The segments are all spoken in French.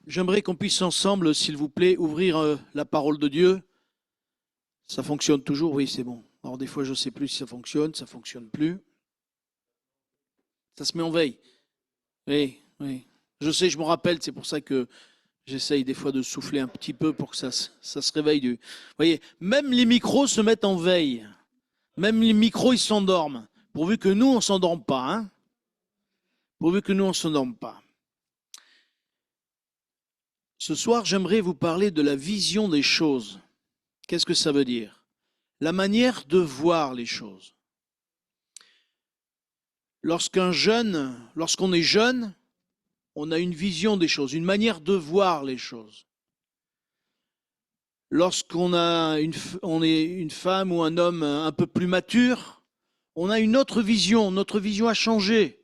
J'aimerais qu'on puisse ensemble, s'il vous plaît, ouvrir la parole de Dieu. Ça fonctionne toujours, oui, c'est bon. Alors des fois, je ne sais plus si ça fonctionne plus. Ça se met en veille. Oui, oui. Je sais, je me rappelle, c'est pour ça que j'essaye des fois de souffler un petit peu pour que ça se réveille. Vous voyez, même les micros se mettent en veille. Même les micros, ils s'endorment. Pourvu que nous, on ne s'endorme pas. Hein. Pourvu que nous, on ne s'endorme pas. Ce soir, j'aimerais vous parler de la vision des choses. Qu'est-ce que ça veut dire? La manière de voir les choses. Lorsqu'on est jeune, on a une vision des choses, une manière de voir les choses. Lorsqu'on on est une femme ou un homme un peu plus mature, on a une autre vision. Notre vision a changé.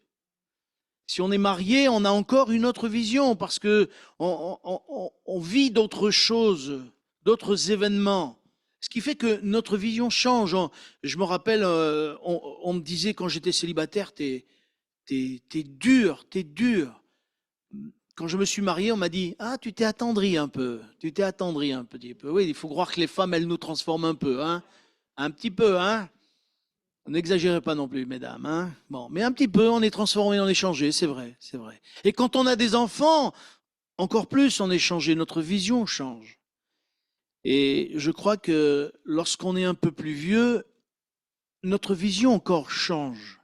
Si on est marié, on a encore une autre vision parce que on vit d'autres choses, d'autres événements. Ce qui fait que notre vision change. Je me rappelle, on me disait quand j'étais célibataire, t'es dur, t'es dur. Quand je me suis marié, on m'a dit, ah, tu t'es attendri un peu, tu t'es attendri un petit peu. Oui, il faut croire que les femmes, elles nous transforment un peu, hein, un petit peu, hein. N'exagérez pas non plus, mesdames, hein. Bon, mais un petit peu, on est transformé, on est changé, c'est vrai, c'est vrai. Et quand on a des enfants, encore plus, on est changé, notre vision change. Et je crois que lorsqu'on est un peu plus vieux, notre vision encore change.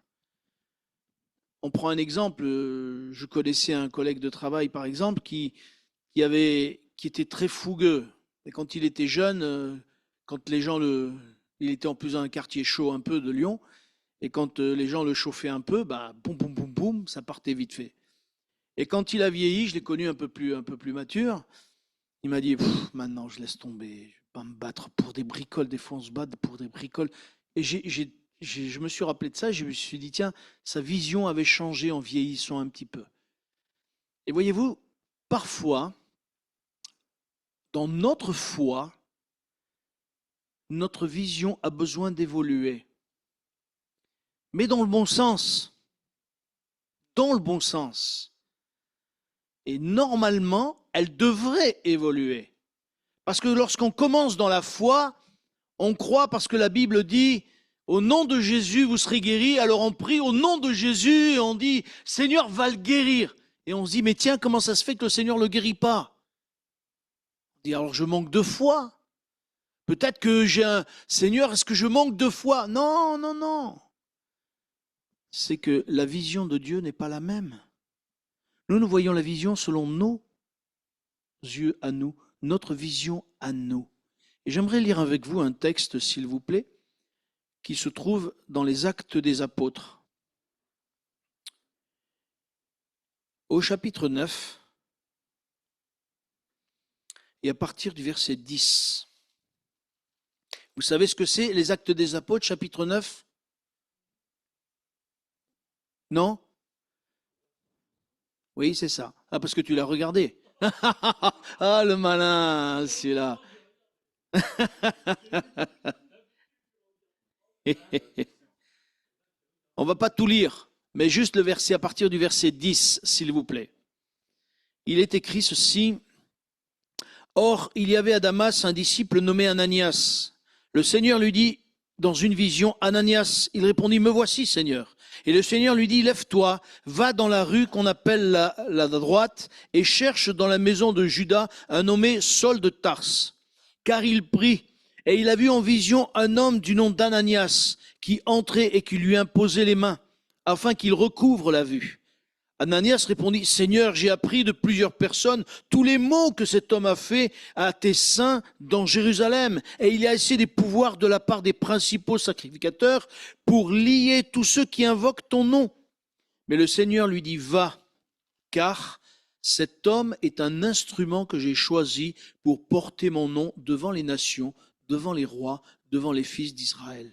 On prend un exemple, je connaissais un collègue de travail, par exemple, qui était très fougueux. Et quand il était jeune, quand les gens il était en plus dans un quartier chaud un peu de Lyon, et quand les gens le chauffaient un peu, bah, boum, boum, boum, boum, ça partait vite fait. Et quand il a vieilli, je l'ai connu un peu plus mature, il m'a dit, maintenant je laisse tomber, je ne vais pas me battre pour des bricoles, des fois on se bat pour des bricoles. Et je me suis rappelé de ça, je me suis dit, tiens, sa vision avait changé en vieillissant un petit peu. Et voyez-vous, parfois, dans notre foi, notre vision a besoin d'évoluer. Mais dans le bon sens. Dans le bon sens. Et normalement, elle devrait évoluer. Parce que lorsqu'on commence dans la foi, on croit parce que la Bible dit au nom de Jésus, vous serez guéris. Alors on prie au nom de Jésus et on dit Seigneur va le guérir. Et on se dit mais tiens, comment ça se fait que le Seigneur ne le guérit pas? On dit alors je manque de foi. Peut-être que j'ai un Seigneur, est-ce que je manque de foi? Non, non, non. C'est que la vision de Dieu n'est pas la même. Nous voyons la vision selon nos yeux à nous, notre vision à nous. Et j'aimerais lire avec vous un texte, s'il vous plaît, qui se trouve dans les Actes des Apôtres. Au chapitre 9, et à partir du verset 10. Vous savez ce que c'est, les Actes des Apôtres, chapitre 9? Non? Oui, c'est ça. Ah, parce que tu l'as regardé. Ah, le malin, celui-là. On ne va pas tout lire, mais juste le verset, à partir du verset 10, s'il vous plaît. Il est écrit ceci. Or, il y avait à Damas un disciple nommé Ananias. Le Seigneur lui dit, dans une vision, Ananias, il répondit, me voici, Seigneur. Et le Seigneur lui dit, lève-toi, va dans la rue qu'on appelle la droite et cherche dans la maison de Judas un nommé Saul de Tarse. Car il prie, et il a vu en vision un homme du nom d'Ananias qui entrait et qui lui imposait les mains, afin qu'il recouvre la vue. Ananias répondit, Seigneur, j'ai appris de plusieurs personnes tous les maux que cet homme a fait à tes saints dans Jérusalem. Et il y a assez des pouvoirs de la part des principaux sacrificateurs pour lier tous ceux qui invoquent ton nom. Mais le Seigneur lui dit, va, car cet homme est un instrument que j'ai choisi pour porter mon nom devant les nations, devant les rois, devant les fils d'Israël.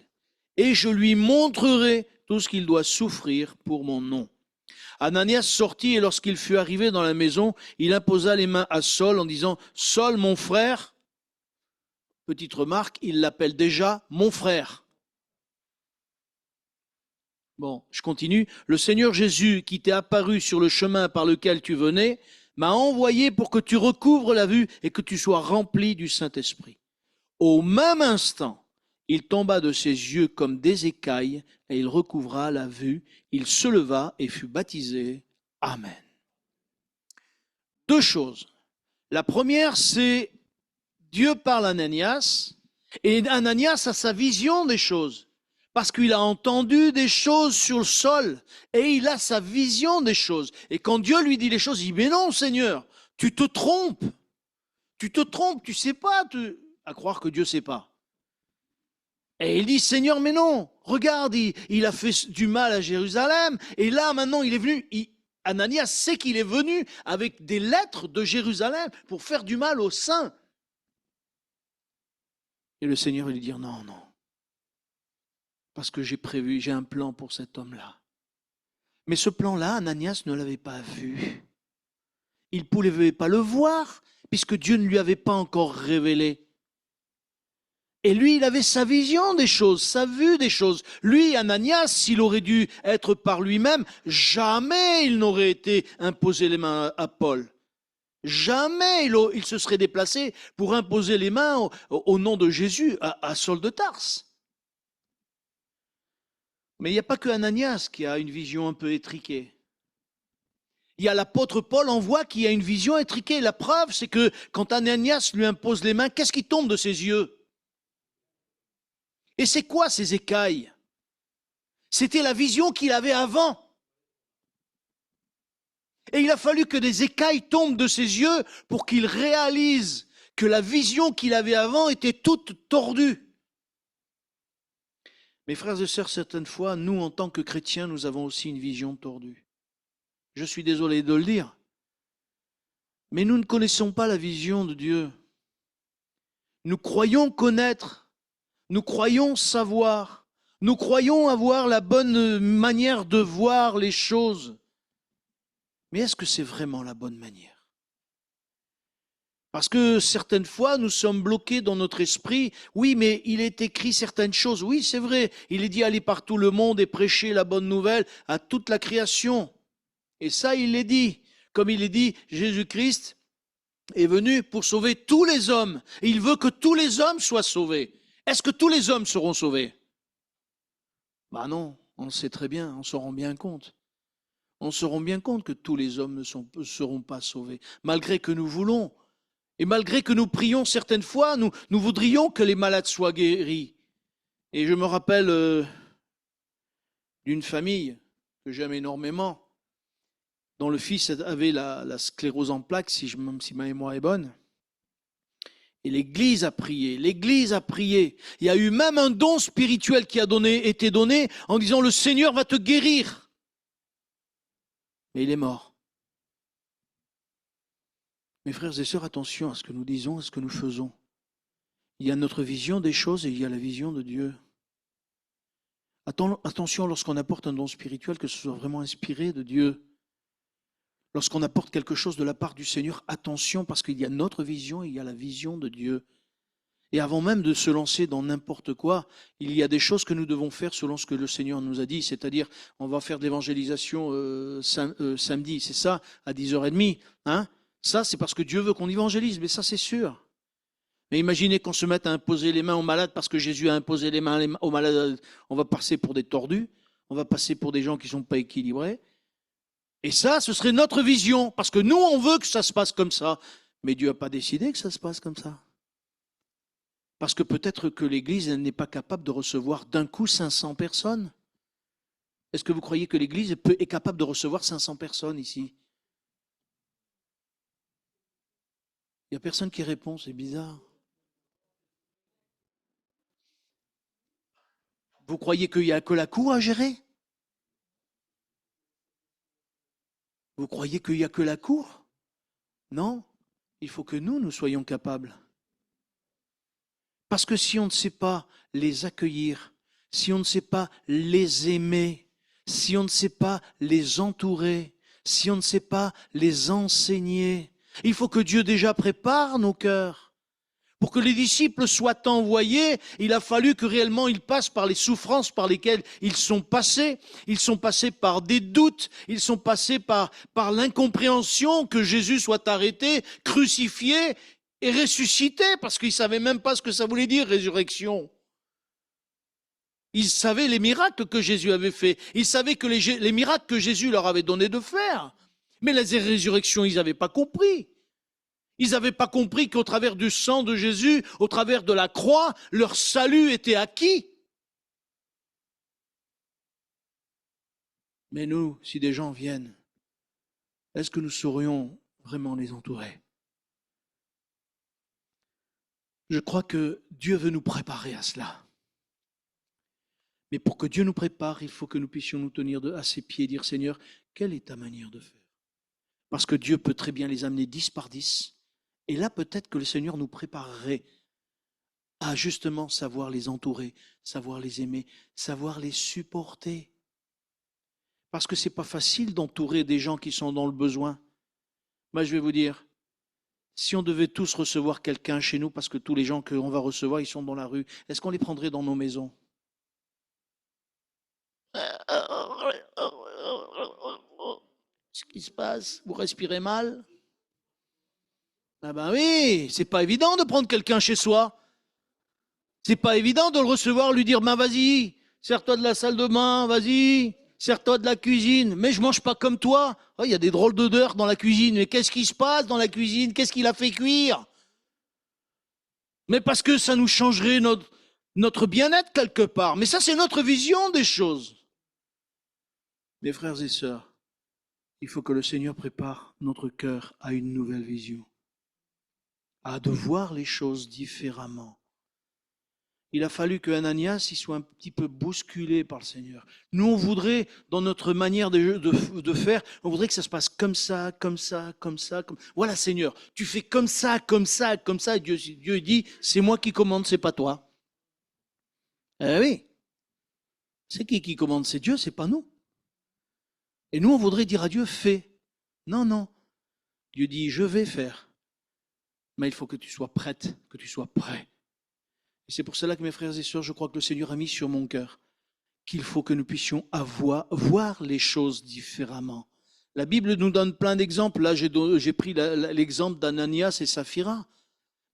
Et je lui montrerai tout ce qu'il doit souffrir pour mon nom. Ananias sortit et lorsqu'il fut arrivé dans la maison, il imposa les mains à Saul en disant, Saul, mon frère, petite remarque, il l'appelle déjà mon frère. Bon, je continue. Le Seigneur Jésus qui t'est apparu sur le chemin par lequel tu venais, m'a envoyé pour que tu recouvres la vue et que tu sois rempli du Saint-Esprit. Au même instant, il tomba de ses yeux comme des écailles et il recouvra la vue. Il se leva et fut baptisé. Amen. Deux choses. La première, c'est Dieu parle à Ananias et Ananias a sa vision des choses parce qu'il a entendu des choses sur le sol et il a sa vision des choses. Et quand Dieu lui dit les choses, il dit « Mais non, Seigneur, tu te trompes. Tu te trompes, tu sais pas, à croire que Dieu ne sait pas. » Et il dit « Seigneur, mais non, regarde, il a fait du mal à Jérusalem et là, maintenant, il est venu... » Ananias sait qu'il est venu avec des lettres de Jérusalem pour faire du mal aux saints. Et le Seigneur va lui dire « Non, non. Parce que j'ai un plan pour cet homme-là. » Mais ce plan-là, Ananias ne l'avait pas vu. Il ne pouvait pas le voir, puisque Dieu ne lui avait pas encore révélé. Et lui, il avait sa vision des choses, sa vue des choses. Lui, Ananias, s'il aurait dû être par lui-même, jamais il n'aurait été imposé les mains à Paul. Jamais il se serait déplacé pour imposer les mains au nom de Jésus à Saul de Tarse. Mais il n'y a pas que Ananias qui a une vision un peu étriquée. Il y a l'apôtre Paul, on voit qu'il a une vision étriquée. La preuve, c'est que quand Ananias lui impose les mains, qu'est-ce qui tombe de ses yeux? Et c'est quoi ces écailles? C'était la vision qu'il avait avant. Et il a fallu que des écailles tombent de ses yeux pour qu'il réalise que la vision qu'il avait avant était toute tordue. Mes frères et sœurs, certaines fois, nous, en tant que chrétiens, nous avons aussi une vision tordue. Je suis désolé de le dire, mais nous ne connaissons pas la vision de Dieu. Nous croyons connaître, nous croyons savoir, nous croyons avoir la bonne manière de voir les choses. Mais est-ce que c'est vraiment la bonne manière? Parce que certaines fois, nous sommes bloqués dans notre esprit. Oui, mais il est écrit certaines choses. Oui, c'est vrai. Il est dit aller par tout le monde et prêcher la bonne nouvelle à toute la création. Et ça, il est dit. Comme il est dit, Jésus-Christ est venu pour sauver tous les hommes. Et il veut que tous les hommes soient sauvés. Est-ce que tous les hommes seront sauvés? Ben non, on le sait très bien, on s'en rend bien compte. On se rend bien compte que tous les hommes ne seront pas sauvés. Malgré que nous voulons. Et malgré que nous prions certaines fois, nous voudrions que les malades soient guéris. Et je me rappelle d'une famille que j'aime énormément, dont le fils avait la sclérose en plaques, si ma mémoire est bonne. Et l'Église a prié, l'Église a prié. Il y a eu même un don spirituel qui a été donné en disant « Le Seigneur va te guérir ». Mais il est mort. Mes frères et sœurs, attention à ce que nous disons, à ce que nous faisons. Il y a notre vision des choses et il y a la vision de Dieu. Attention lorsqu'on apporte un don spirituel, que ce soit vraiment inspiré de Dieu. Lorsqu'on apporte quelque chose de la part du Seigneur, attention parce qu'il y a notre vision et il y a la vision de Dieu. Et avant même de se lancer dans n'importe quoi, il y a des choses que nous devons faire selon ce que le Seigneur nous a dit. C'est-à-dire, on va faire de l'évangélisation samedi, c'est ça, à 10h30, hein? Ça, c'est parce que Dieu veut qu'on évangélise, mais ça, c'est sûr. Mais imaginez qu'on se mette à imposer les mains aux malades parce que Jésus a imposé les mains aux malades. On va passer pour des tordus, on va passer pour des gens qui ne sont pas équilibrés. Et ça, ce serait notre vision, parce que nous, on veut que ça se passe comme ça. Mais Dieu n'a pas décidé que ça se passe comme ça. Parce que peut-être que l'Église n'est pas capable de recevoir d'un coup 500 personnes. Est-ce que vous croyez que l'Église est capable de recevoir 500 personnes ici? Il n'y a personne qui répond, c'est bizarre. Vous croyez qu'il n'y a que la cour à gérer? Vous croyez qu'il n'y a que la cour? Non, il faut que nous soyons capables. Parce que si on ne sait pas les accueillir, si on ne sait pas les aimer, si on ne sait pas les entourer, si on ne sait pas les enseigner, il faut que Dieu déjà prépare nos cœurs Pour que les disciples soient envoyés, il a fallu que réellement ils passent par les souffrances par lesquelles ils sont passés. Ils sont passés par des doutes, ils sont passés par l'incompréhension que Jésus soit arrêté, crucifié et ressuscité, parce qu'ils ne savaient même pas ce que ça voulait dire, résurrection. Ils savaient les miracles que Jésus avait faits. Ils savaient que les miracles que Jésus leur avait donné de faire. Mais les résurrections, ils n'avaient pas compris. Ils n'avaient pas compris qu'au travers du sang de Jésus, au travers de la croix, leur salut était acquis. Mais nous, si des gens viennent, est-ce que nous saurions vraiment les entourer? Je crois que Dieu veut nous préparer à cela. Mais pour que Dieu nous prépare, il faut que nous puissions nous tenir à ses pieds et dire, Seigneur, quelle est ta manière de faire? Parce que Dieu peut très bien les amener 10 par 10. Et là, peut-être que le Seigneur nous préparerait à justement savoir les entourer, savoir les aimer, savoir les supporter. Parce que ce n'est pas facile d'entourer des gens qui sont dans le besoin. Moi, je vais vous dire, si on devait tous recevoir quelqu'un chez nous, parce que tous les gens qu'on va recevoir, ils sont dans la rue, est-ce qu'on les prendrait dans nos maisons? Ce qui se passe, vous respirez mal? Ah ben oui, c'est pas évident de prendre quelqu'un chez soi. C'est pas évident de le recevoir, lui dire, ben vas-y, sers-toi de la salle de bain, vas-y, sers-toi de la cuisine. Mais je mange pas comme toi. Il y a des drôles d'odeurs dans la cuisine. Mais qu'est-ce qui se passe dans la cuisine? Qu'est-ce qu'il a fait cuire? Mais parce que ça nous changerait notre bien-être quelque part. Mais ça, c'est notre vision des choses. Mes frères et sœurs, il faut que le Seigneur prépare notre cœur à une nouvelle vision, à de voir les choses différemment. Il a fallu que Ananias il soit un petit peu bousculé par le Seigneur. Nous, on voudrait, dans notre manière de faire, on voudrait que ça se passe comme ça, comme ça, comme ça. Voilà, Seigneur, tu fais comme ça, comme ça, comme ça. Et Dieu dit, c'est moi qui commande, c'est pas toi. Eh oui, c'est qui commande? C'est Dieu, c'est pas nous. Et nous, on voudrait dire à Dieu, fais. Non, non. Dieu dit, je vais faire. Mais il faut que tu sois prête, que tu sois prêt. Et c'est pour cela que mes frères et sœurs, je crois que le Seigneur a mis sur mon cœur qu'il faut que nous puissions voir les choses différemment. La Bible nous donne plein d'exemples. Là, j'ai pris l'exemple d'Ananias et Saphira.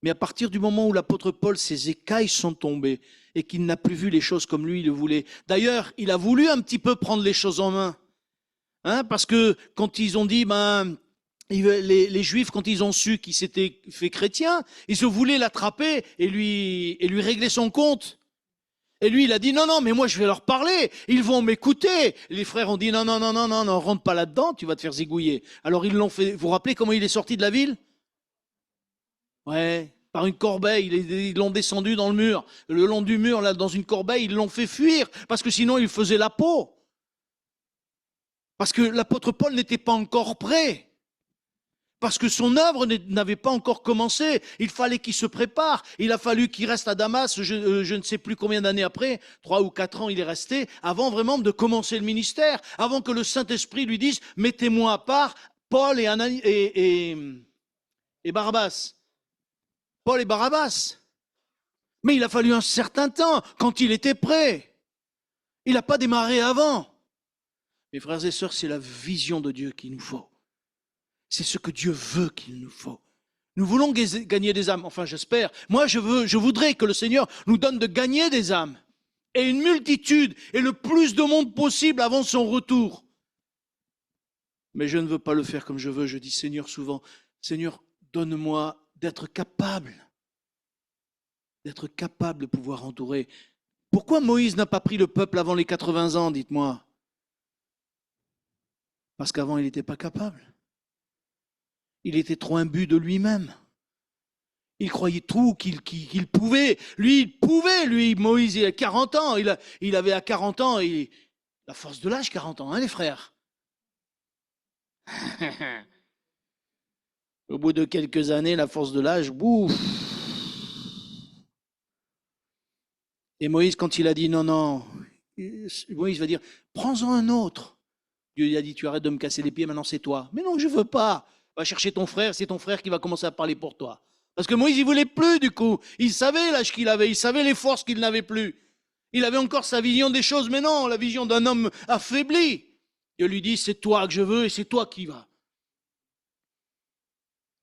Mais à partir du moment où l'apôtre Paul, ses écailles sont tombées et qu'il n'a plus vu les choses comme lui le voulait. D'ailleurs, il a voulu un petit peu prendre les choses en main. Parce que quand ils ont dit, les Juifs, quand ils ont su qu'il s'était fait chrétien, ils voulaient l'attraper et lui régler son compte. Et lui, il a dit, non, mais moi je vais leur parler, ils vont m'écouter. Les frères ont dit, non, rentre pas là-dedans, tu vas te faire zigouiller. Alors ils l'ont fait. Vous vous rappelez comment il est sorti de la ville? Ouais, par une corbeille, ils l'ont descendu dans le mur. Le long du mur, là, dans une corbeille, ils l'ont fait fuir, parce que sinon il faisait la peau. Parce que l'apôtre Paul n'était pas encore prêt. Parce que son œuvre n'avait pas encore commencé. Il fallait qu'il se prépare. Il a fallu qu'il reste à Damas, je ne sais plus combien d'années après, 3 ou 4 ans il est resté, avant vraiment de commencer le ministère, avant que le Saint-Esprit lui dise, mettez-moi à part Paul et Barabbas. Paul et Barabbas. Mais il a fallu un certain temps, quand il était prêt. Il n'a pas démarré avant. Mes frères et sœurs, c'est la vision de Dieu qu'il nous faut. C'est ce que Dieu veut qu'il nous faut. Nous voulons gagner des âmes. Enfin, j'espère. Moi, je voudrais que le Seigneur nous donne de gagner des âmes. Et une multitude, et le plus de monde possible avant son retour. Mais je ne veux pas le faire comme je veux. Je dis, Seigneur, souvent, Seigneur, donne-moi d'être capable de pouvoir entourer. Pourquoi Moïse n'a pas pris le peuple avant les 80 ans, dites-moi? Parce qu'avant, il n'était pas capable. Il était trop imbu de lui-même. Il croyait tout qu'il pouvait. Lui, Moïse, il a 40 ans. Il avait à 40 ans, la force de l'âge, 40 ans, les frères. Au bout de quelques années, la force de l'âge, bouf. Et Moïse, quand il a dit non, Moïse va dire, prends-en un autre. Dieu lui a dit, tu arrêtes de me casser les pieds, maintenant c'est toi. Mais non, je ne veux pas. Va chercher ton frère, c'est ton frère qui va commencer à parler pour toi. Parce que Moïse, il voulait plus du coup. Il savait l'âge qu'il avait, il savait les forces qu'il n'avait plus. Il avait encore sa vision des choses, mais non, la vision d'un homme affaibli. Dieu lui dit, c'est toi que je veux et c'est toi qui vas.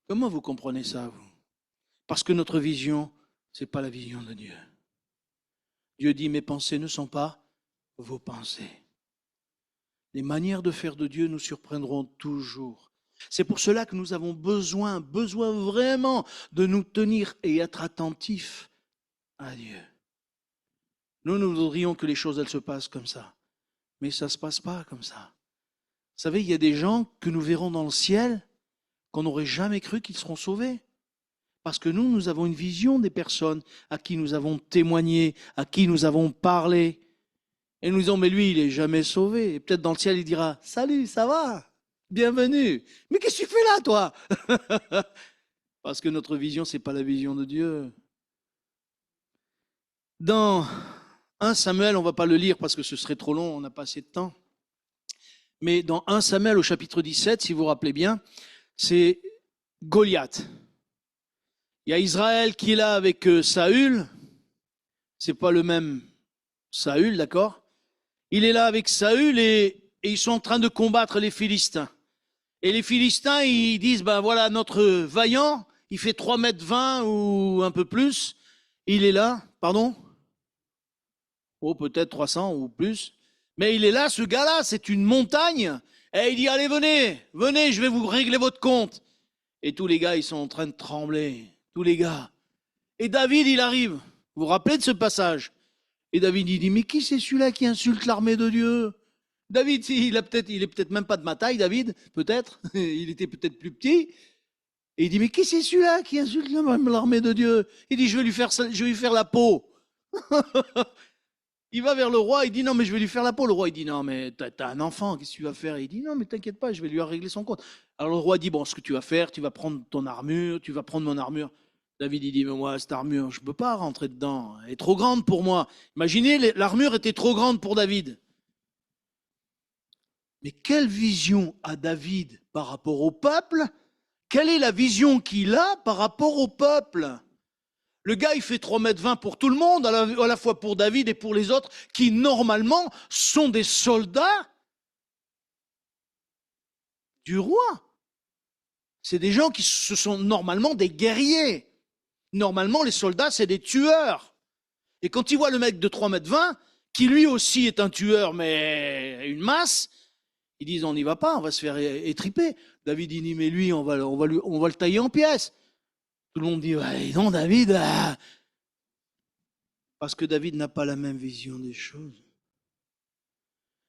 Comment vous comprenez ça, vous? Parce que notre vision, ce n'est pas la vision de Dieu. Dieu dit, mes pensées ne sont pas vos pensées. Les manières de faire de Dieu nous surprendront toujours. C'est pour cela que nous avons besoin vraiment de nous tenir et être attentifs à Dieu. Nous voudrions que les choses, elles se passent comme ça. Mais ça ne se passe pas comme ça. Vous savez, il y a des gens que nous verrons dans le ciel qu'on n'aurait jamais cru qu'ils seront sauvés. Parce que nous avons une vision des personnes à qui nous avons témoigné, à qui nous avons parlé. Et nous disons, mais lui, il n'est jamais sauvé. Et peut-être dans le ciel, il dira, salut, ça va? Bienvenue. Mais qu'est-ce que tu fais là, toi? Parce que notre vision, ce n'est pas la vision de Dieu. Dans 1 Samuel, on ne va pas le lire parce que ce serait trop long, on n'a pas assez de temps. Mais dans 1 Samuel au chapitre 17, si vous vous rappelez bien, c'est Goliath. Il y a Israël qui est là avec Saül. C'est pas le même Saül, d'accord? Il est là avec Saül et ils sont en train de combattre les Philistins. Et les Philistins, ils disent, ben voilà, notre vaillant, il fait 3,20 m ou un peu plus. Il est là, pardon? Oh, peut-être 300 ou plus. Mais il est là, ce gars-là, c'est une montagne. Et il dit, allez, venez, je vais vous régler votre compte. Et tous les gars, ils sont en train de trembler. Tous les gars. Et David, il arrive. Vous vous rappelez de ce passage? Et David, il dit, mais qui c'est celui-là qui insulte l'armée de Dieu? David, il est peut-être même pas de ma taille, David, peut-être. Il était peut-être plus petit. Et il dit, mais qui c'est celui-là qui insulte l'armée de Dieu? Il dit, je vais lui faire la peau. Il va vers le roi, il dit, non, mais je vais lui faire la peau. Le roi, il dit, non, mais t'as un enfant, qu'est-ce que tu vas faire? Il dit, non, mais t'inquiète pas, je vais lui régler son compte. Alors le roi dit, bon, ce que tu vas faire, tu vas prendre ton armure, tu vas prendre mon armure. David, il dit, mais moi, cette armure, je ne peux pas rentrer dedans. Elle est trop grande pour moi. Imaginez, l'armure était trop grande pour David. Mais quelle vision a David par rapport au peuple? Quelle est la vision qu'il a par rapport au peuple? Le gars, il fait 3,20 m pour tout le monde, à la fois pour David et pour les autres, qui normalement sont des soldats du roi. C'est des gens qui se sont normalement des guerriers. Normalement, les soldats, c'est des tueurs. Et quand ils voient le mec de 3,20 m, qui lui aussi est un tueur, mais une masse, ils disent, on n'y va pas, on va se faire étriper. David dit, mais lui, on va le tailler en pièces. Tout le monde dit, ouais, non, David, parce que David n'a pas la même vision des choses.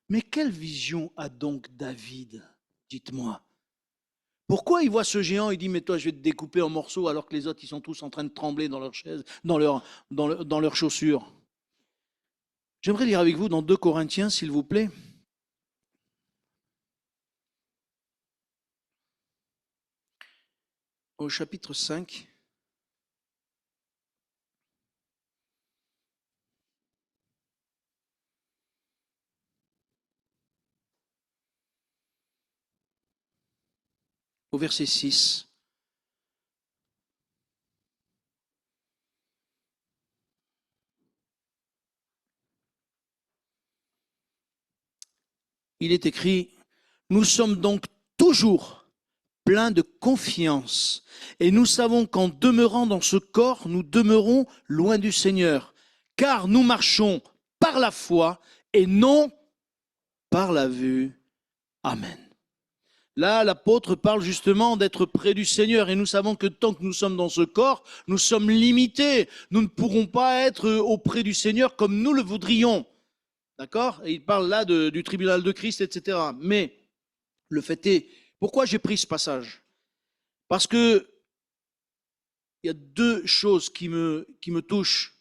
Mais quelle vision a donc David? Dites-moi. Pourquoi il voit ce géant, il dit, mais toi, je vais te découper en morceaux, alors que les autres, ils sont tous en train de trembler dans leurs chaises, dans leurs chaussures? J'aimerais lire avec vous dans 2 Corinthiens, s'il vous plaît. Au chapitre 5. Au verset 6. Il est écrit, nous sommes donc toujours pleins de confiance et nous savons qu'en demeurant dans ce corps, nous demeurons loin du Seigneur, car nous marchons par la foi et non par la vue. Amen. Là, l'apôtre parle justement d'être près du Seigneur et nous savons que tant que nous sommes dans ce corps, nous sommes limités. Nous ne pourrons pas être auprès du Seigneur comme nous le voudrions. D'accord? Et il parle là du tribunal de Christ, etc. Mais le fait est, pourquoi j'ai pris ce passage? Parce que il y a 2 choses qui me touchent.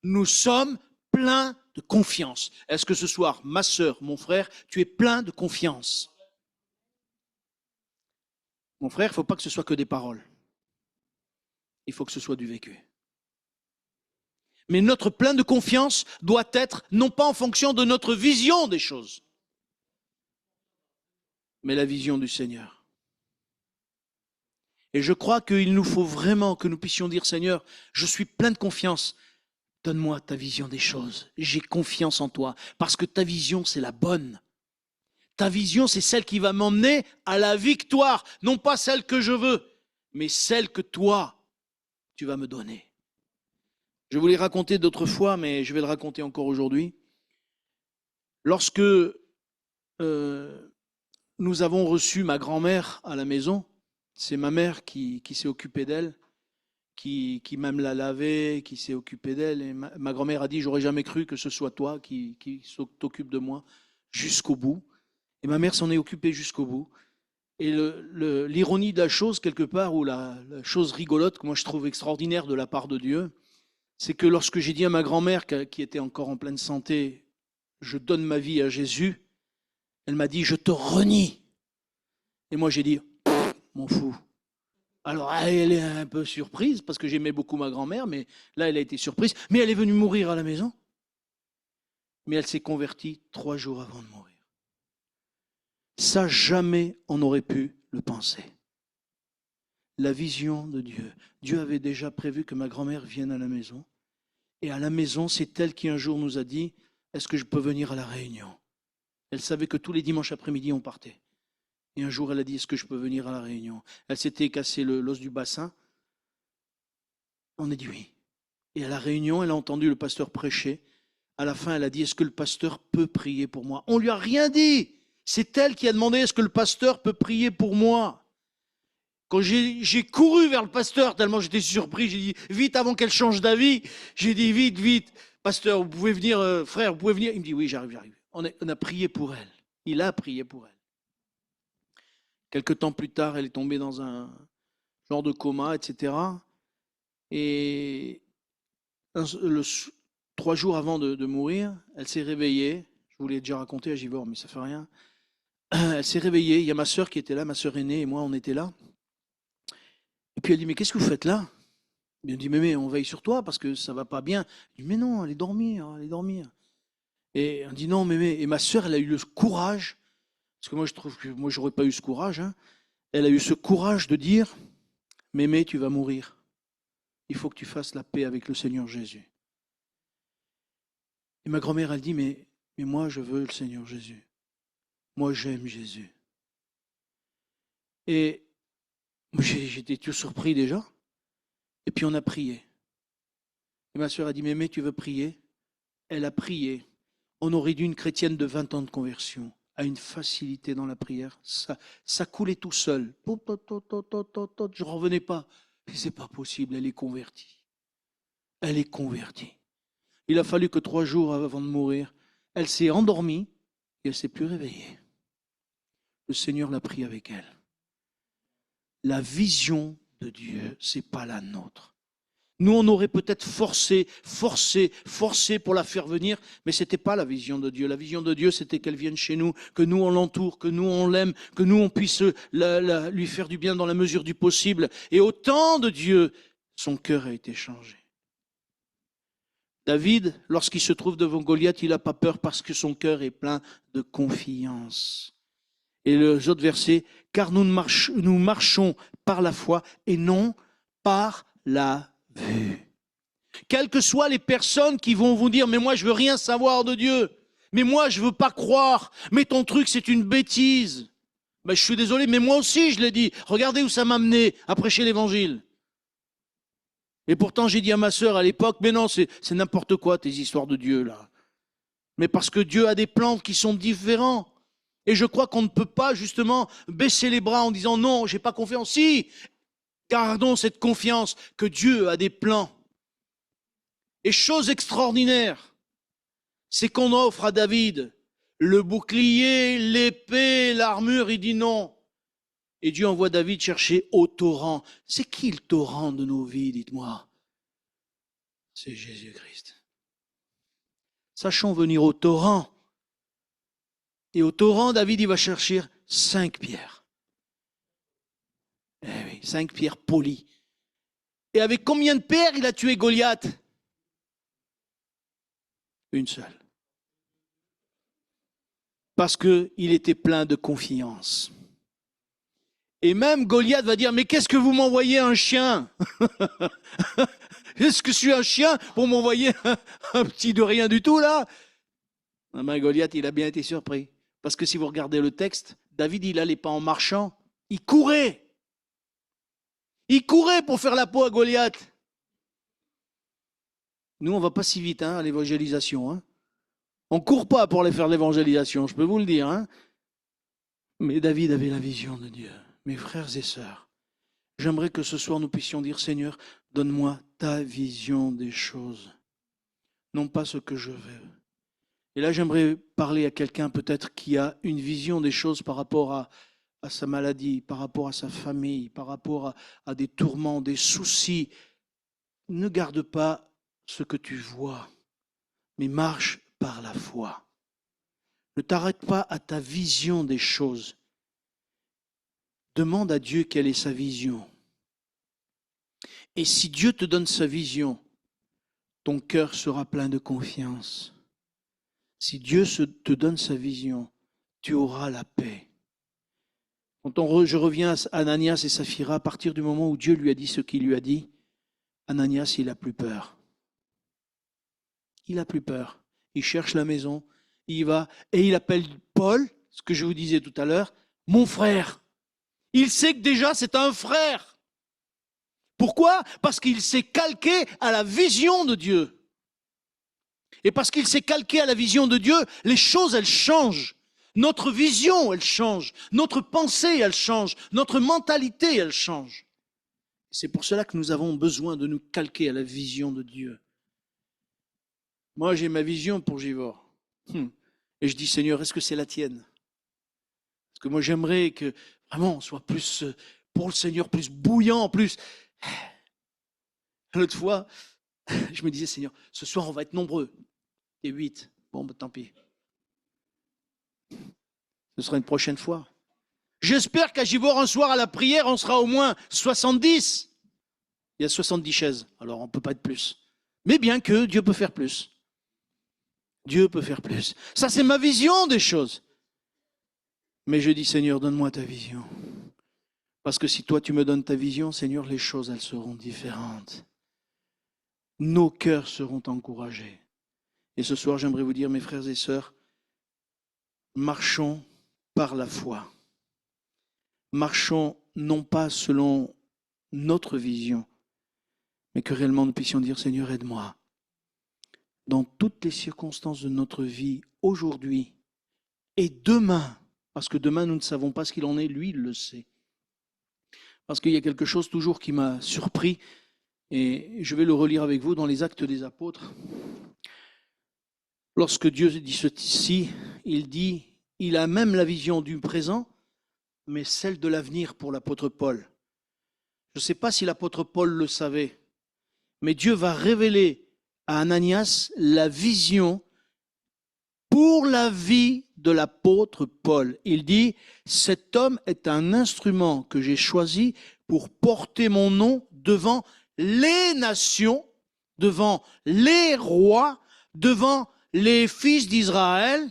Nous sommes pleins de confiance. Est-ce que ce soir, ma sœur, mon frère, tu es plein de confiance? Mon frère, il ne faut pas que ce soit que des paroles. Il faut que ce soit du vécu. Mais notre plein de confiance doit être non pas en fonction de notre vision des choses, mais la vision du Seigneur. Et je crois qu'il nous faut vraiment que nous puissions dire, Seigneur, je suis plein de confiance. Donne-moi ta vision des choses. J'ai confiance en toi. Parce que ta vision, c'est la bonne. Ta vision, c'est celle qui va m'emmener à la victoire. Non pas celle que je veux, mais celle que toi, tu vas me donner. Je vous l'ai raconté d'autres fois, mais je vais le raconter encore aujourd'hui. Lorsque nous avons reçu ma grand-mère à la maison, c'est ma mère qui s'est occupée d'elle, qui même l'a lavée, qui s'est occupée d'elle. Et ma grand-mère a dit, j'aurais jamais cru que ce soit toi qui t'occupe de moi jusqu'au bout. Et ma mère s'en est occupée jusqu'au bout. Et l'ironie de la chose, quelque part, ou la chose rigolote que moi je trouve extraordinaire de la part de Dieu, c'est que lorsque j'ai dit à ma grand-mère, qui était encore en pleine santé, je donne ma vie à Jésus, elle m'a dit, je te renie. Et moi j'ai dit, m'en fous. Alors elle est un peu surprise, parce que j'aimais beaucoup ma grand-mère, mais là elle a été surprise. Mais elle est venue mourir à la maison. Mais elle s'est convertie 3 jours avant de mourir. Ça, jamais on n'aurait pu le penser. La vision de Dieu. Dieu avait déjà prévu que ma grand-mère vienne à la maison. Et à la maison, c'est elle qui un jour nous a dit, est-ce que je peux venir à la réunion? Elle savait que tous les dimanches après-midi, on partait. Et un jour, elle a dit, est-ce que je peux venir à la réunion? Elle s'était cassé l'os du bassin. On a dit oui. Et à la réunion, elle a entendu le pasteur prêcher. À la fin, elle a dit, est-ce que le pasteur peut prier pour moi? On ne lui a rien dit. C'est elle qui a demandé, est-ce que le pasteur peut prier pour moi? Quand j'ai couru vers le pasteur, tellement j'étais surpris, j'ai dit, vite avant qu'elle change d'avis, j'ai dit, vite, vite, pasteur, vous pouvez venir, frère, vous pouvez venir? Il me dit, oui, j'arrive, j'arrive. On a prié pour elle. Il a prié pour elle. Quelque temps plus tard, elle est tombée dans un genre de coma, etc. Et 3 jours avant de mourir, elle s'est réveillée. Je vous l'ai déjà raconté à Givor, mais ça ne fait rien. Elle s'est réveillée. Il y a ma sœur qui était là, ma sœur aînée, et moi, on était là. Et puis elle dit, mais qu'est-ce que vous faites là? Elle dit, mais on veille sur toi parce que ça ne va pas bien. Je dis, mais non, allez dormir, allez dormir. Et on dit, non, mais. Et ma sœur, elle a eu le courage, parce que moi, je trouve que moi, je n'aurais pas eu ce courage. Hein. Elle a eu ce courage de dire, Mémé, tu vas mourir. Il faut que tu fasses la paix avec le Seigneur Jésus. Et ma grand-mère, elle dit, mais moi, je veux le Seigneur Jésus. Moi, j'aime Jésus. Et j'étais tout surpris déjà. Et puis on a prié. Et ma soeur a dit, Mémé, tu veux prier? Elle a prié. On aurait dû une chrétienne de 20 ans de conversion, à une facilité dans la prière. Ça coulait tout seul. Je ne revenais pas. Mais c'est pas possible, elle est convertie. Elle est convertie. Il a fallu que 3 jours avant de mourir, elle s'est endormie et elle ne s'est plus réveillée. Le Seigneur l'a pris avec elle. La vision de Dieu, ce n'est pas la nôtre. Nous, on aurait peut-être forcé pour la faire venir, mais ce n'était pas la vision de Dieu. La vision de Dieu, c'était qu'elle vienne chez nous, que nous, on l'entoure, que nous, on l'aime, que nous, on puisse lui faire du bien dans la mesure du possible. Et au temps de Dieu, son cœur a été changé. David, lorsqu'il se trouve devant Goliath, il n'a pas peur parce que son cœur est plein de confiance. Et les autres versets, car nous marchons par la foi et non par la vue. Quelles que soient les personnes qui vont vous dire, mais moi je veux rien savoir de Dieu, mais moi je veux pas croire, mais ton truc c'est une bêtise. Ben, je suis désolé, mais moi aussi je l'ai dit. Regardez où ça m'a mené à prêcher l'évangile. Et pourtant j'ai dit à ma sœur à l'époque, mais non, c'est n'importe quoi tes histoires de Dieu là. Mais parce que Dieu a des plans qui sont différents. Et je crois qu'on ne peut pas justement baisser les bras en disant non, j'ai pas confiance. Si, gardons cette confiance que Dieu a des plans. Et chose extraordinaire, c'est qu'on offre à David le bouclier, l'épée, l'armure, il dit non. Et Dieu envoie David chercher au torrent. C'est qui le torrent de nos vies, dites-moi? C'est Jésus-Christ. Sachons venir au torrent. Et au torrent, David, il va chercher 5 pierres. Eh oui, 5 pierres polies. Et avec combien de pierres il a tué Goliath? Une seule. Parce qu'il était plein de confiance. Et même Goliath va dire, mais qu'est-ce que vous m'envoyez un chien? Est-ce que je suis un chien pour m'envoyer un petit de rien du tout là? Ah ben, Goliath, il a bien été surpris. Parce que si vous regardez le texte, David, il n'allait pas en marchant, il courait. Il courait pour faire la peau à Goliath. Nous, on ne va pas si vite à l'évangélisation. On ne court pas pour aller faire l'évangélisation, je peux vous le dire. Mais David avait la vision de Dieu. Mes frères et sœurs, j'aimerais que ce soir nous puissions dire, Seigneur, donne-moi ta vision des choses, non pas ce que je veux. Et là, j'aimerais parler à quelqu'un peut-être qui a une vision des choses par rapport à sa maladie, par rapport à sa famille, par rapport à des tourments, des soucis. Ne garde pas ce que tu vois, mais marche par la foi. Ne t'arrête pas à ta vision des choses. Demande à Dieu quelle est sa vision. Et si Dieu te donne sa vision, ton cœur sera plein de confiance. Si Dieu te donne sa vision, tu auras la paix. Quand je reviens à Ananias et Saphira, à partir du moment où Dieu lui a dit ce qu'il lui a dit, Ananias, il n'a plus peur. Il n'a plus peur. Il cherche la maison, il y va, et il appelle Paul, ce que je vous disais tout à l'heure, mon frère. Il sait que déjà c'est un frère. Pourquoi? Parce qu'il s'est calqué à la vision de Dieu. Et parce qu'il s'est calqué à la vision de Dieu, les choses, elles changent. Notre vision, elle change. Notre pensée, elle change. Notre mentalité, elle change. C'est pour cela que nous avons besoin de nous calquer à la vision de Dieu. Moi, j'ai ma vision pour Givors. Et je dis, Seigneur, est-ce que c'est la tienne? Parce que moi, j'aimerais que vraiment on soit plus, pour le Seigneur, plus bouillant, plus... L'autre fois, je me disais, Seigneur, ce soir, on va être nombreux. Et 8. Bon, tant pis. Ce sera une prochaine fois. J'espère qu'à Givors, un soir à la prière, on sera au moins 70. Il y a 70 chaises, alors on ne peut pas être plus. Mais bien que Dieu peut faire plus. Dieu peut faire plus. Ça, c'est ma vision des choses. Mais je dis, Seigneur, donne-moi ta vision. Parce que si toi, tu me donnes ta vision, Seigneur, les choses, elles seront différentes. Nos cœurs seront encouragés. Et ce soir, j'aimerais vous dire, mes frères et sœurs, marchons par la foi. Marchons non pas selon notre vision, mais que réellement nous puissions dire, Seigneur, aide-moi. Dans toutes les circonstances de notre vie, aujourd'hui et demain, parce que demain, nous ne savons pas ce qu'il en est, lui, il le sait. Parce qu'il y a quelque chose toujours qui m'a surpris, et je vais le relire avec vous dans les Actes des Apôtres. Lorsque Dieu dit ceci, il dit, il a même la vision du présent, mais celle de l'avenir pour l'apôtre Paul. Je ne sais pas si l'apôtre Paul le savait, mais Dieu va révéler à Ananias la vision pour la vie de l'apôtre Paul. Il dit, cet homme est un instrument que j'ai choisi pour porter mon nom devant les nations, devant les rois, devant les fils d'Israël,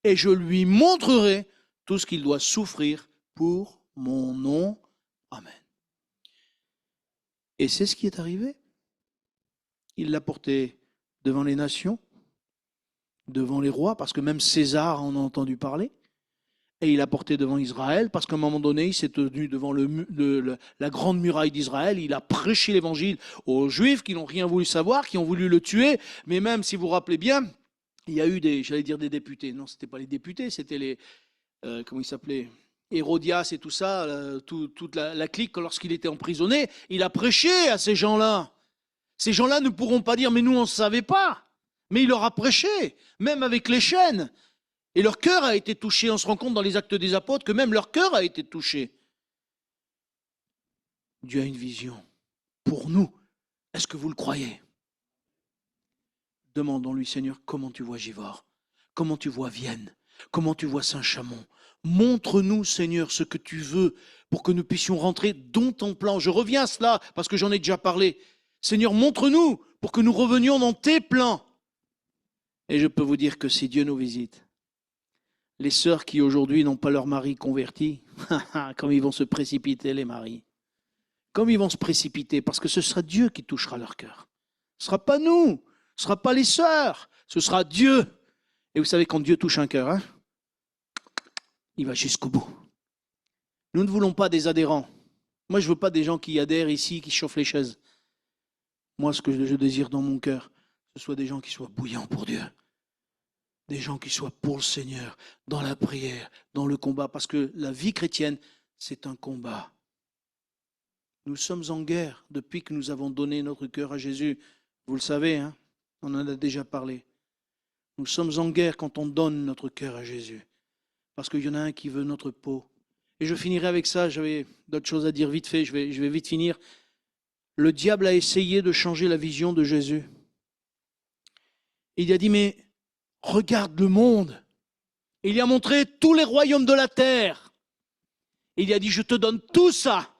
et je lui montrerai tout ce qu'il doit souffrir pour mon nom. Amen. Et c'est ce qui est arrivé. Il l'a porté devant les nations, devant les rois, parce que même César en a entendu parler, et il l'a porté devant Israël, parce qu'à un moment donné, il s'est tenu devant la grande muraille d'Israël, il a prêché l'évangile aux Juifs qui n'ont rien voulu savoir, qui ont voulu le tuer, mais même, si vous vous rappelez bien, il y a eu des députés, non, ce n'était pas les députés, c'était les, comment ils s'appelaient, Hérodias et tout ça, toute la clique, lorsqu'il était emprisonné, il a prêché à ces gens-là. Ces gens-là ne pourront pas dire, mais nous, on ne savait pas. Mais il leur a prêché, même avec les chaînes. Et leur cœur a été touché. On se rend compte dans les Actes des Apôtres que même leur cœur a été touché. Dieu a une vision pour nous. Est-ce que vous le croyez? Demandons-lui, Seigneur, comment tu vois Givors? Comment tu vois Vienne? Comment tu vois Saint-Chamond? Montre-nous, Seigneur, ce que tu veux pour que nous puissions rentrer dans ton plan. Je reviens à cela parce que j'en ai déjà parlé. Seigneur, montre-nous pour que nous revenions dans tes plans. Et je peux vous dire que si Dieu nous visite, Les sœurs qui aujourd'hui n'ont pas leur mari converti, comme ils vont se précipiter les maris. Comme ils vont se précipiter, parce que ce sera Dieu qui touchera leur cœur. Ce ne sera pas nous, ce ne sera pas les sœurs, ce sera Dieu. Et vous savez, quand Dieu touche un cœur, il va jusqu'au bout. Nous ne voulons pas des adhérents. Moi, je ne veux pas des gens qui adhèrent ici, qui chauffent les chaises. Moi, ce que je désire dans mon cœur, ce soit des gens qui soient bouillants pour Dieu. Des gens qui soient pour le Seigneur, dans la prière, dans le combat. Parce que la vie chrétienne, c'est un combat. Nous sommes en guerre depuis que nous avons donné notre cœur à Jésus. Vous le savez, on en a déjà parlé. Nous sommes en guerre quand on donne notre cœur à Jésus. Parce qu'il y en a un qui veut notre peau. Et je finirai avec ça, j'avais d'autres choses à dire vite fait, je vais vite finir. Le diable a essayé de changer la vision de Jésus. Il a dit, mais regarde le monde. Il lui a montré tous les royaumes de la terre. Il lui a dit, je te donne tout ça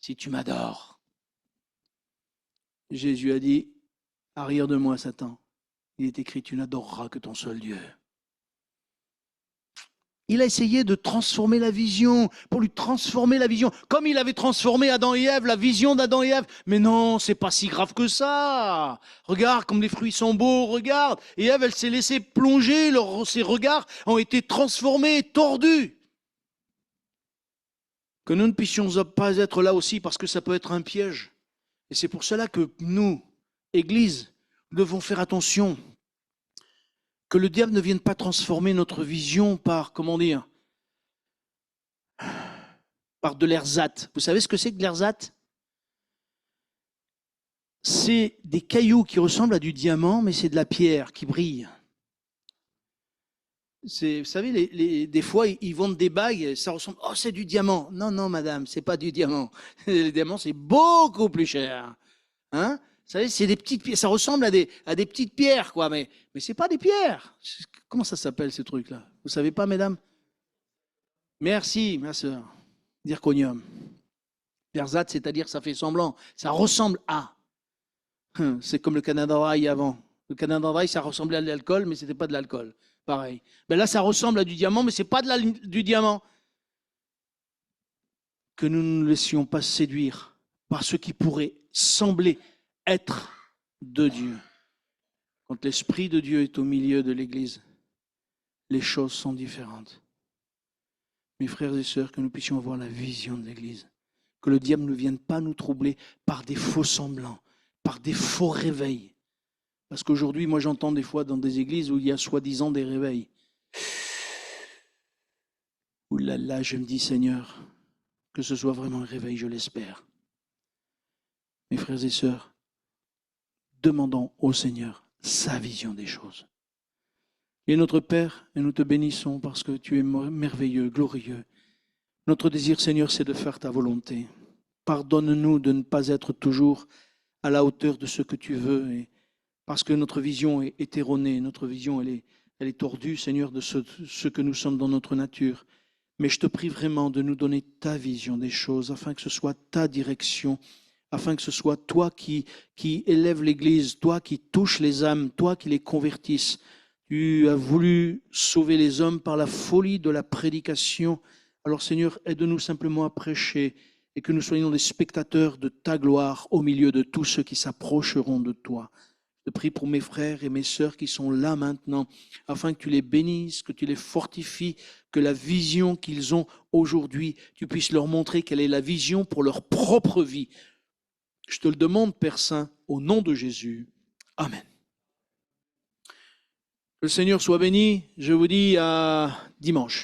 si tu m'adores. Jésus a dit, arrière de moi, Satan. Il est écrit, tu n'adoreras que ton seul Dieu. Il a essayé de transformer la vision, pour lui transformer la vision, comme il avait transformé Adam et Ève, la vision d'Adam et Ève. Mais non, c'est pas si grave que ça. Regarde comme les fruits sont beaux, regarde. Et Ève, elle s'est laissée plonger, ses regards ont été transformés, tordus. Que nous ne puissions pas être là aussi, parce que ça peut être un piège. Et c'est pour cela que nous, Église, devons faire attention. Que le diable ne vienne pas transformer notre vision par, comment dire, par de l'ersatz. Vous savez ce que c'est que de l'ersatz? C'est des cailloux qui ressemblent à du diamant, mais c'est de la pierre qui brille. Vous savez, des fois, ils vendent des bagues, ça ressemble, oh, c'est du diamant. Non, non, madame, c'est pas du diamant. Les diamants, c'est beaucoup plus cher. Hein? Vous savez, c'est des petites pierres, ça ressemble à des petites pierres, quoi, mais ce n'est pas des pierres. Comment ça s'appelle, ces trucs-là? Vous ne savez pas, mesdames? Merci, ma sœur. Zirconium. L'ersatz, c'est-à-dire ça fait semblant, ça ressemble à. C'est comme le Canada Dry avant. Le Canada Dry, ça ressemblait à de l'alcool, mais ce n'était pas de l'alcool. Pareil. Ben là, ça ressemble à du diamant, mais ce n'est pas du diamant. Que nous ne nous laissions pas séduire par ce qui pourrait sembler être de Dieu. Quand l'Esprit de Dieu est au milieu de l'Église, les choses sont différentes. Mes frères et sœurs, que nous puissions avoir la vision de l'Église. Que le diable ne vienne pas nous troubler par des faux semblants, par des faux réveils. Parce qu'aujourd'hui, moi j'entends des fois dans des églises où il y a soi-disant des réveils. Ouh là là, je me dis, Seigneur, que ce soit vraiment un réveil, je l'espère. Mes frères et sœurs, demandons au Seigneur sa vision des choses. Et notre Père, et nous te bénissons parce que tu es merveilleux, glorieux. Notre désir, Seigneur, c'est de faire ta volonté. Pardonne-nous de ne pas être toujours à la hauteur de ce que tu veux, et parce que notre vision est erronée, notre vision elle est tordue, Seigneur, de ce que nous sommes dans notre nature. Mais je te prie vraiment de nous donner ta vision des choses, afin que ce soit ta direction, afin que ce soit toi qui élève l'Église, toi qui touche les âmes, toi qui les convertisses. Tu as voulu sauver les hommes par la folie de la prédication. Alors Seigneur, aide-nous simplement à prêcher et que nous soyons des spectateurs de ta gloire au milieu de tous ceux qui s'approcheront de toi. Je prie pour mes frères et mes sœurs qui sont là maintenant, afin que tu les bénisses, que tu les fortifies, que la vision qu'ils ont aujourd'hui, tu puisses leur montrer quelle est la vision pour leur propre vie. Je te le demande, Père Saint, au nom de Jésus. Amen. Que le Seigneur soit béni. Je vous dis à dimanche.